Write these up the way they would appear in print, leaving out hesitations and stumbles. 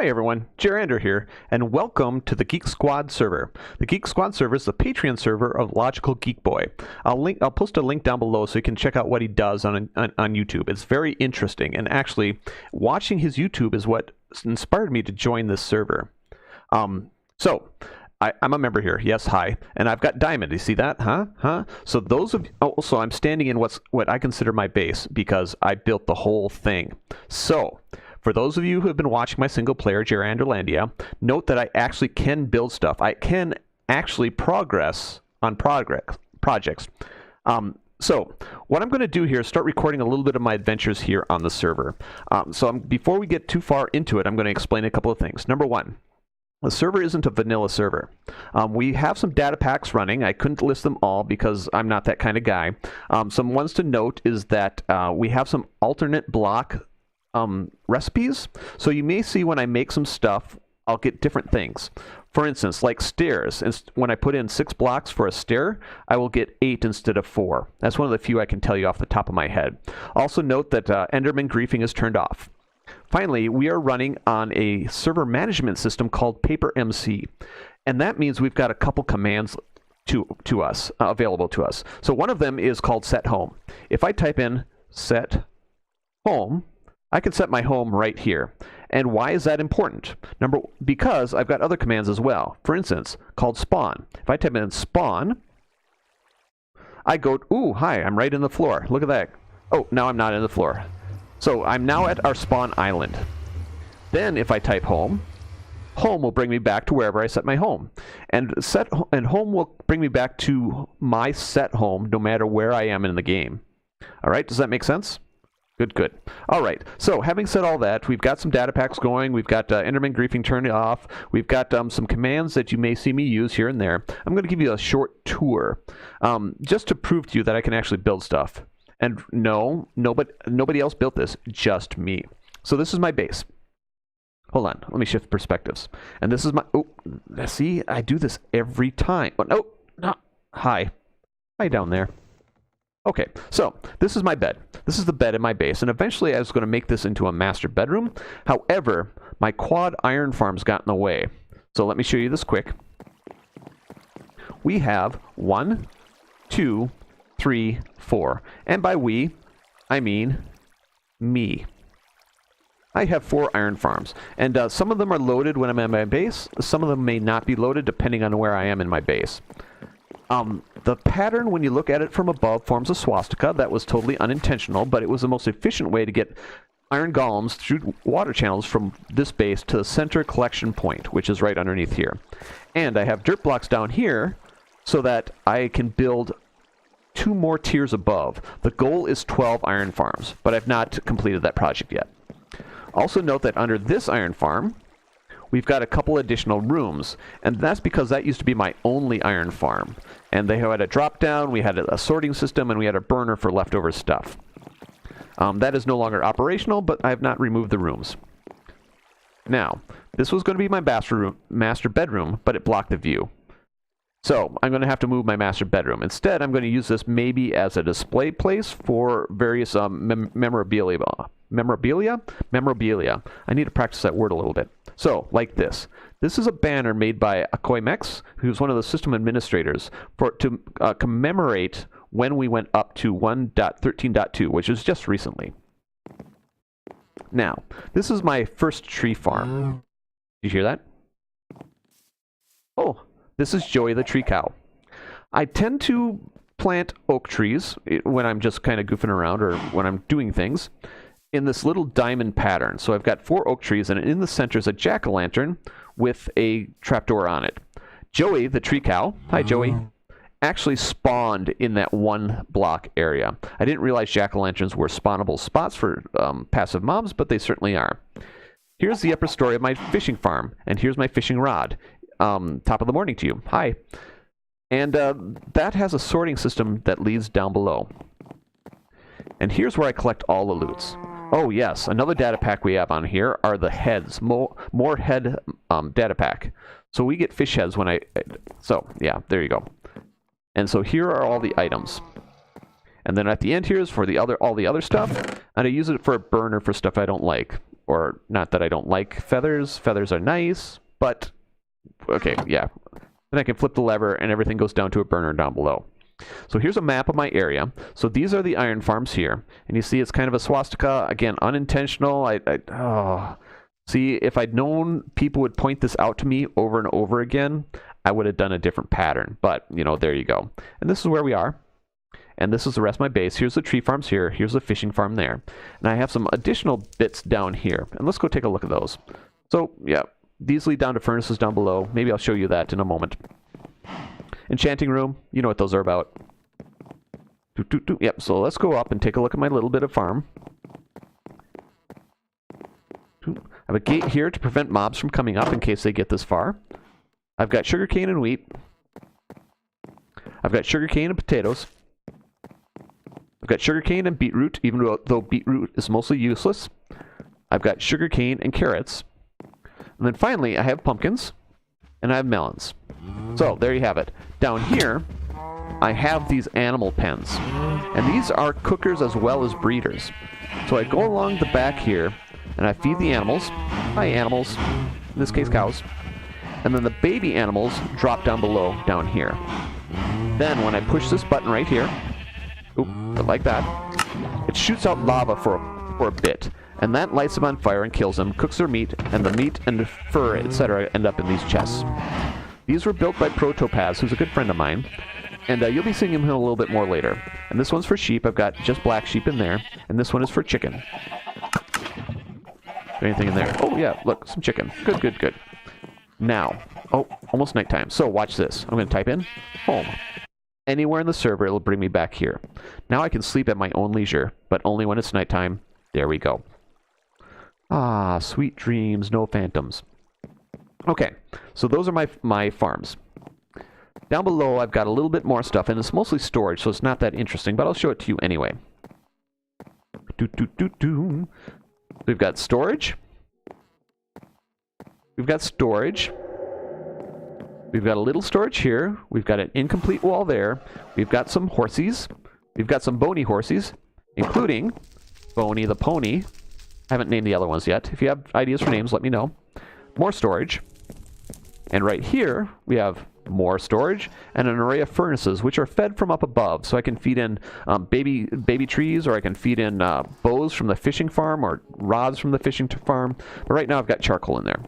Hi everyone, Jerander here, and welcome to the Geeksquad Server. The Geeksquad Server is the Patreon server of Logical Geek Boy. I'll post a link down below so you can check out what he does on YouTube. It's very interesting, and actually, watching his YouTube is what inspired me to join this server. I'm a member here. Yes, hi. And I've got Diamond. You see that? Huh? So those of so I'm standing in what I consider my base because I built the whole thing. So for those of you who have been watching my single player Jerander, note that I actually can build stuff. I can actually progress on projects. So what I'm going to do here is start recording a little bit of my adventures here on the server. Before we get too far into it, I'm going to explain a couple of things. Number one, the server isn't a vanilla server. We have some data packs running. I couldn't list them all because I'm not that kind of guy. Some ones to note is that we have some alternate block recipes. So you may see when I make some stuff, I'll get different things. For instance, like stairs. When I put in 6 blocks for a stair, I will get 8 instead of 4. That's one of the few I can tell you off the top of my head. Also note that Enderman griefing is turned off. Finally, we are running on a server management system called PaperMC, and that means we've got a couple commands to us available to us. So one of them is called set home. If I type in set home, I can set my home right here. And why is that important? Because I've got other commands as well. For instance, called spawn. If I type in spawn, I go, ooh, hi, I'm right in the floor. Look at that. Oh, now I'm not in the floor. So I'm now at our spawn island. Then if I type home, home will bring me back to wherever I set my home. And home will bring me back to my set home no matter where I am in the game. All right, does that make sense? Good. All right, so having said all that, we've got some data packs going. We've got Enderman griefing turned off. We've got some commands that you may see me use here and there. I'm going to give you a short tour just to prove to you that I can actually build stuff. And no, nobody else built this, just me. So this is my base. Hold on, let me shift perspectives. And this is my, oh, see, I do this every time. Oh, no, no, hi down there. Okay, so this is my bed. This is the bed in my base, and eventually I was going to make this into a master bedroom. However, my quad iron farms got in the way. So let me show you this quick. We have 1, 2, 3, 4. And by we, I mean me. I have 4 iron farms, and some of them are loaded when I'm at my base. Some of them may not be loaded depending on where I am in my base. The pattern, when you look at it from above, forms a swastika. That was totally unintentional, but it was the most efficient way to get iron golems through water channels from this base to the center collection point, which is right underneath here. And I have dirt blocks down here so that I can build 2 more tiers above. The goal is 12 iron farms, but I've not completed that project yet. Also note that under this iron farm, we've got a couple additional rooms, and that's because that used to be my only iron farm. And they had a drop down, we had a sorting system, and we had a burner for leftover stuff. That is no longer operational, but I have not removed the rooms. Now, this was going to be my master bedroom, but it blocked the view. So I'm going to have to move my master bedroom. Instead, I'm going to use this maybe as a display place for various memorabilia. Memorabilia. I need to practice that word a little bit. So, like this. This is a banner made by Akoimex, who's one of the system administrators, to commemorate when we went up to 1.13.2, which is just recently. Now, this is my first tree farm. Did you hear that? Oh, this is Joey the tree cow. I tend to plant oak trees when I'm just kind of goofing around or when I'm doing things in this little diamond pattern. So I've got 4 oak trees, and in the center is a jack-o'-lantern with a trapdoor on it. Joey, the tree cow, hi Joey, actually spawned in that 1 block area. I didn't realize jack-o'-lanterns were spawnable spots for passive mobs, but they certainly are. Here's the upper story of my fishing farm, and here's my fishing rod. Top of the morning to you. Hi. And that has a sorting system that leads down below. And here's where I collect all the loots. Oh yes, another data pack we have on here are the heads. More head data pack. So we get fish heads when so yeah, there you go. And so here are all the items. And then at the end here is for all the other stuff, and I use it for a burner for stuff I don't like. or not that I don't like feathers. Feathers are nice, but okay, yeah. Then I can flip the lever and everything goes down to a burner down below. So here's a map of my area. So these are the iron farms here. And you see it's kind of a swastika. Again, unintentional. See, if I'd known people would point this out to me over and over again, I would have done a different pattern. But, you know, there you go. And this is where we are. And this is the rest of my base. Here's the tree farms here. Here's the fishing farm there. And I have some additional bits down here. And let's go take a look at those. So, yeah, these lead down to furnaces down below. Maybe I'll show you that in a moment. Enchanting room, you know what those are about. Yep, so let's go up and take a look at my little bit of farm. I have a gate here to prevent mobs from coming up in case they get this far. I've got sugarcane and wheat. I've got sugarcane and potatoes. I've got sugarcane and beetroot, even though beetroot is mostly useless. I've got sugarcane and carrots. And then finally, I have pumpkins and I have melons. So, there you have it. Down here, I have these animal pens. And these are cookers as well as breeders. So I go along the back here, and I feed the animals. Hi, animals. In this case, cows. And then the baby animals drop down below, down here. Then, when I push this button right here, like that, it shoots out lava for a bit. And that lights them on fire and kills them, cooks their meat, and the meat and the fur, etc. end up in these chests. These were built by Protopaz, who's a good friend of mine, and you'll be seeing him a little bit more later. And this one's for sheep. I've got just black sheep in there, and this one is for chicken. Anything in there? Oh, yeah, look, some chicken. Good, good, good. Now, oh, almost nighttime. So watch this. I'm going to type in home. Anywhere in the server, it'll bring me back here. Now I can sleep at my own leisure, but only when it's nighttime. There we go. Ah, sweet dreams, no phantoms. Okay, so those are my farms. Down below, I've got a little bit more stuff, and it's mostly storage, so it's not that interesting, but I'll show it to you anyway. We've got storage. We've got storage. We've got a little storage here. We've got an incomplete wall there. We've got some horsies. We've got some bony horsies, including Boney the Pony. I haven't named the other ones yet. If you have ideas for names, let me know. More storage. And right here, we have more storage and an array of furnaces, which are fed from up above. So I can feed in baby trees, or I can feed in bows from the fishing farm, or rods from the fishing farm. But right now, I've got charcoal in there.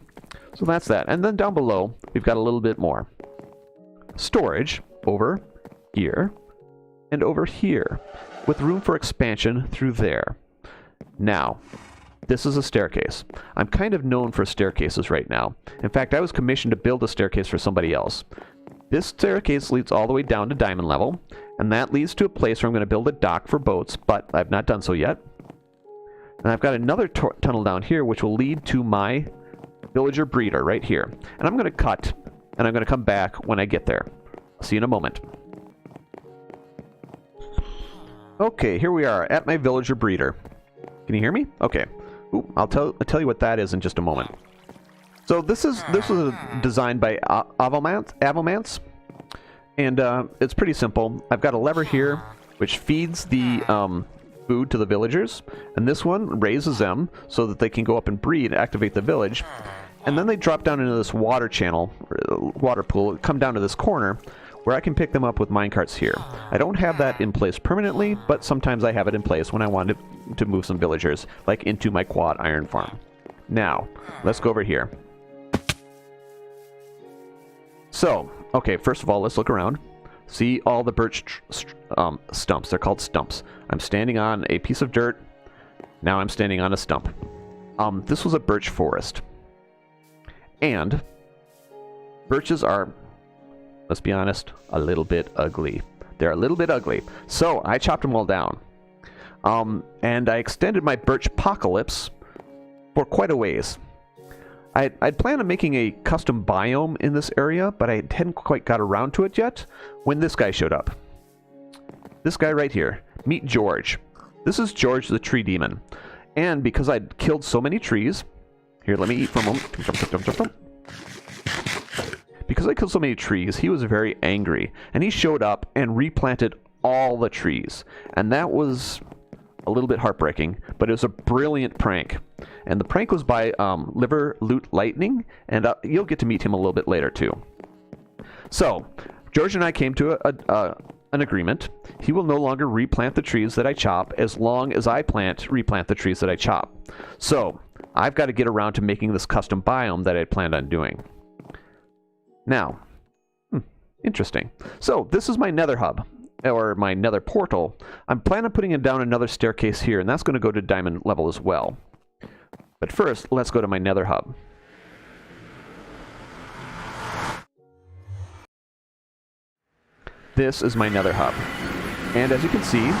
So that's that. And then down below, we've got a little bit more storage over here and over here, with room for expansion through there. Now, this is a staircase. I'm kind of known for staircases right now. In fact, I was commissioned to build a staircase for somebody else. This staircase leads all the way down to diamond level, and that leads to a place where I'm going to build a dock for boats, but I've not done so yet. And I've got another tunnel down here, which will lead to my villager breeder right here. And I'm going to cut, and I'm going to come back when I get there. I'll see you in a moment. Okay, here we are at my villager breeder. Can you hear me? Okay. Ooh, I'll tell you what that is in just a moment. So this was designed by Avomance, and it's pretty simple. I've got a lever here which feeds the food to the villagers, and this one raises them so that they can go up and breed, activate the village, and then they drop down into this water channel, water pool, come down to this corner, where I can pick them up with minecarts here. I don't have that in place permanently, but sometimes I have it in place when I want to move some villagers, like into my quad iron farm. Now, let's go over here. So, okay, first of all, let's look around. See all the birch stumps. They're called stumps. I'm standing on a piece of dirt. Now I'm standing on a stump. This was a birch forest. And birches are, let's be honest, a little bit ugly. They're a little bit ugly. So I chopped them all down. And I extended my birch apocalypse for quite a ways. I'd planned on making a custom biome in this area, but I hadn't quite got around to it yet when this guy showed up. This guy right here. Meet George. This is George the tree demon. And because I'd killed so many trees... Here, let me eat for a moment. Because I killed so many trees, he was very angry. And he showed up and replanted all the trees. And that was a little bit heartbreaking, but it was a brilliant prank. And the prank was by Liver Loot Lightning, and you'll get to meet him a little bit later too. So, George and I came to an agreement. He will no longer replant the trees that I chop as long as I replant the trees that I chop. So, I've got to get around to making this custom biome that I planned on doing. Now, interesting. So, this is my nether hub, or my nether portal. I'm planning on putting down another staircase here, and that's going to go to diamond level as well. But first, let's go to my nether hub. This is my nether hub. And as you can see,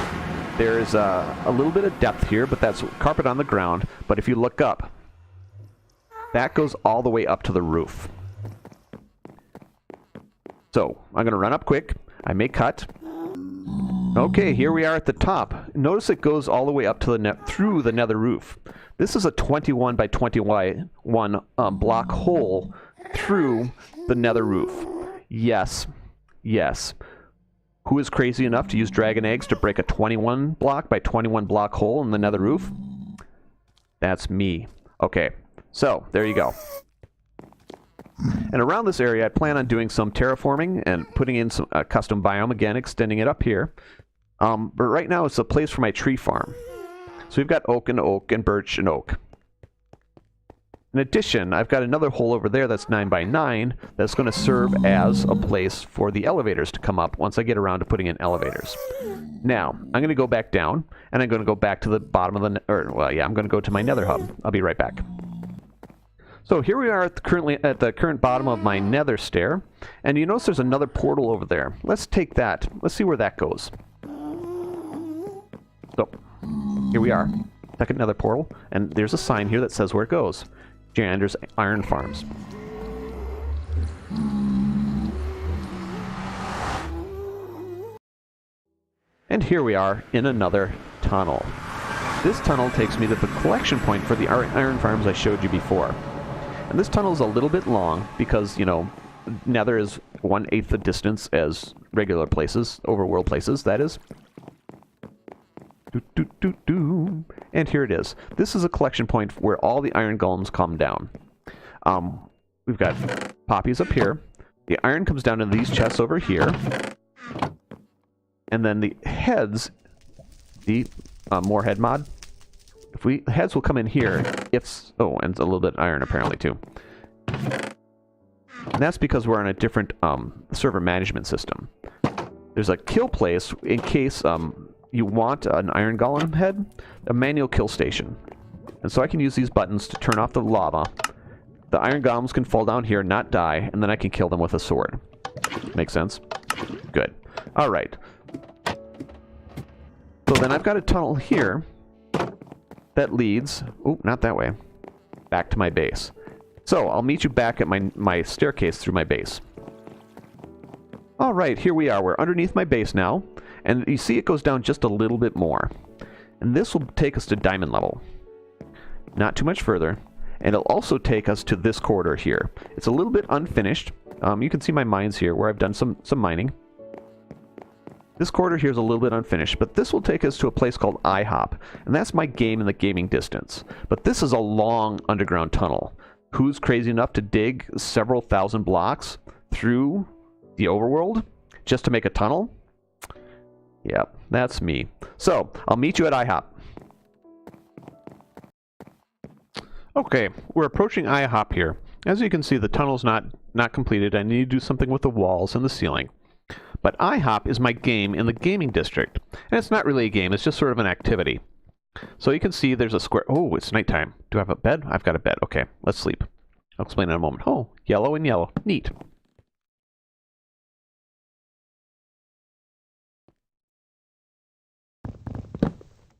there's a little bit of depth here, but that's carpet on the ground. But if you look up, that goes all the way up to the roof. So, I'm going to run up quick. I may cut. Okay, here we are at the top. Notice it goes all the way up to through the nether roof. This is a 21 by 21 block hole through the nether roof. Yes. Yes. Who is crazy enough to use dragon eggs to break a 21 block by 21 block hole in the nether roof? That's me. Okay, so there you go. And around this area, I plan on doing some terraforming and putting in some custom biome again, extending it up here. But right now, it's a place for my tree farm. So we've got oak and birch and oak. In addition, I've got another hole over there that's 9 by 9 that's going to serve as a place for the elevators to come up once I get around to putting in elevators. Now, I'm going to go back down, and I'm going to go back to the bottom of the... I'm going to go to my nether hub. I'll be right back. So here we are currently at the current bottom of my nether stair, and you notice there's another portal over there. Let's take that. Let's see where that goes. So, here we are. Second nether portal, and there's a sign here that says where it goes. Jerander's Iron Farms. And here we are in another tunnel. This tunnel takes me to the collection point for the iron farms I showed you before. And this tunnel is a little bit long because, you know, Nether is 1/8 the distance as regular places, overworld places, that is. And here it is. This is a collection point where all the iron golems come down. We've got poppies up here. The iron comes down into these chests over here. And then the heads, the more head mod. The heads will come in here if... Oh, and a little bit of iron apparently too. And that's because we're on a different server management system. There's a kill place in case you want an iron golem head, a manual kill station. And so I can use these buttons to turn off the lava. The iron golems can fall down here, not die, and then I can kill them with a sword. Make sense? Good. Alright. So then I've got a tunnel here that leads... Oh, not that way. Back to my base. So, I'll meet you back at my staircase through my base. Alright, here we are. We're underneath my base now. And you see it goes down just a little bit more. And this will take us to diamond level. Not too much further. And it'll also take us to this corridor here. It's a little bit unfinished. You can see my mines here where I've done some mining. This corridor here is a little bit unfinished, but this will take us to a place called IHOP. And that's my game in the gaming distance. But this is a long underground tunnel. Who's crazy enough to dig several thousand blocks through the overworld just to make a tunnel? Yep, that's me. So, I'll meet you at IHOP. Okay, we're approaching IHOP here. As you can see, the tunnel's not completed. I need to do something with the walls and the ceiling. But IHOP is my game in the gaming district. And it's not really a game, it's just sort of an activity. So you can see there's a square... Oh, it's nighttime. Do I have a bed? I've got a bed. Okay, let's sleep. I'll explain in a moment. Oh, yellow and yellow. Neat.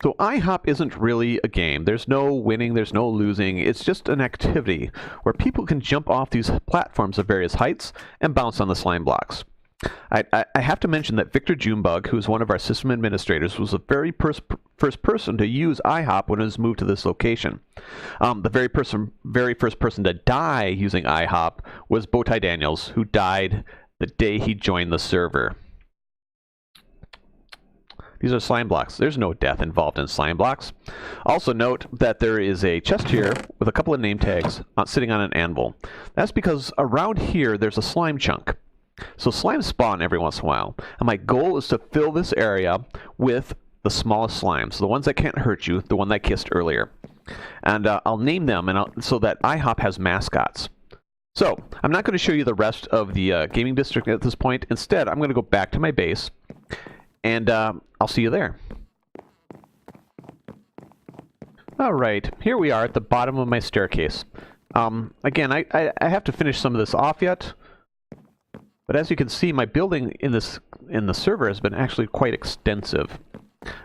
So IHOP isn't really a game. There's no winning, there's no losing. It's just an activity where people can jump off these platforms of various heights and bounce on the slime blocks. I have to mention that Victor Junebug, who's one of our system administrators, was the very first person to use IHOP when it was moved to this location. The very first person to die using IHOP was Bowtie Daniels, who died the day he joined the server. These are slime blocks. There's no death involved in slime blocks. Also note that there is a chest here with a couple of name tags sitting on an anvil. That's because around here there's a slime chunk. So slimes spawn every once in a while. And my goal is to fill this area with the smallest slimes, the ones that can't hurt you, the one that I kissed earlier. And I'll name them so that IHOP has mascots. So I'm not going to show you the rest of the gaming district at this point. Instead, I'm going to go back to my base, and I'll see you there. All right, here we are at the bottom of my staircase. Again, I have to finish some of this off yet, but as you can see, my building in the server has been actually quite extensive.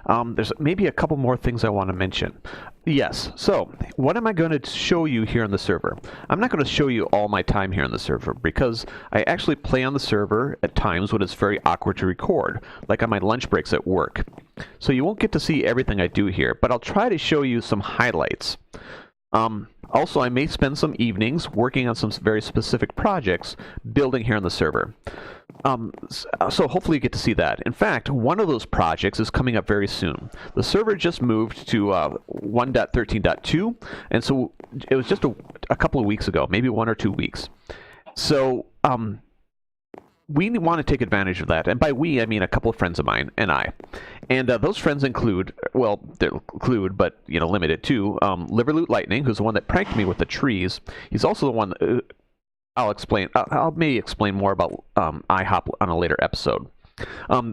There's maybe a couple more things I want to mention. Yes, so what am I going to show you here on the server? I'm not going to show you all my time here on the server because I actually play on the server at times when it's very awkward to record, like on my lunch breaks at work. So you won't get to see everything I do here, but I'll try to show you some highlights. Also, I may spend some evenings working on some very specific projects building here on the server. So hopefully you get to see that. In fact, one of those projects is coming up very soon. The server just moved to 1.13.2, and so it was just a couple of weeks ago, maybe 1 or 2 weeks. So we want to take advantage of that, and by we I mean a couple of friends of mine and I. And those friends include, well, they include, but you know, limited to Liverloot Lightning, who's the one that pranked me with the trees. He's also the one that, I'll maybe explain more about IHOP on a later episode.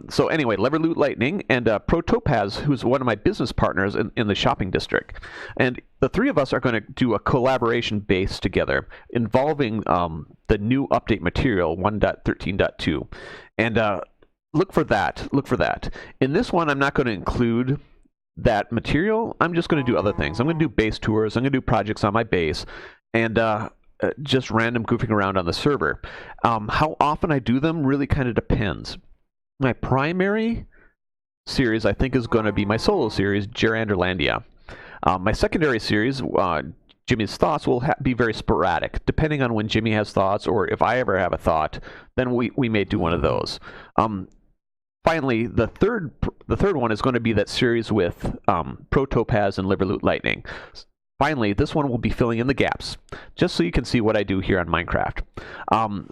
So anyway, Liverloot Lightning and Pro Topaz, who's one of my business partners in the shopping district. And the three of us are going to do a collaboration base together involving the new update material 1.13.2. And look for that. Look for that. In this one, I'm not going to include that material. I'm just going to do other things. I'm going to do base tours. I'm going to do projects on my base. And just random goofing around on the server. How often I do them really kind of depends. My primary series, I think, is going to be my solo series, Geranderlandia. My secondary series, Jimmy's Thoughts, will be very sporadic, depending on when Jimmy has thoughts, or if I ever have a thought, then we may do one of those. Finally, the third one is going to be that series with Pro Topaz and Liverloot Lightning. Finally, this one will be filling in the gaps, just so you can see what I do here on Minecraft.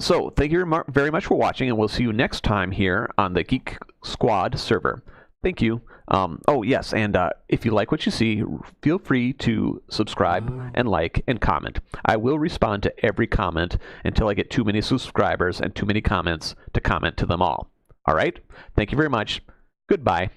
So, thank you very much for watching, and we'll see you next time here on the Geek Squad server. Thank you. Oh, yes, and if you like what you see, feel free to subscribe and like and comment. I will respond to every comment until I get too many subscribers and too many comments to comment to them all. All right? Thank you very much. Goodbye.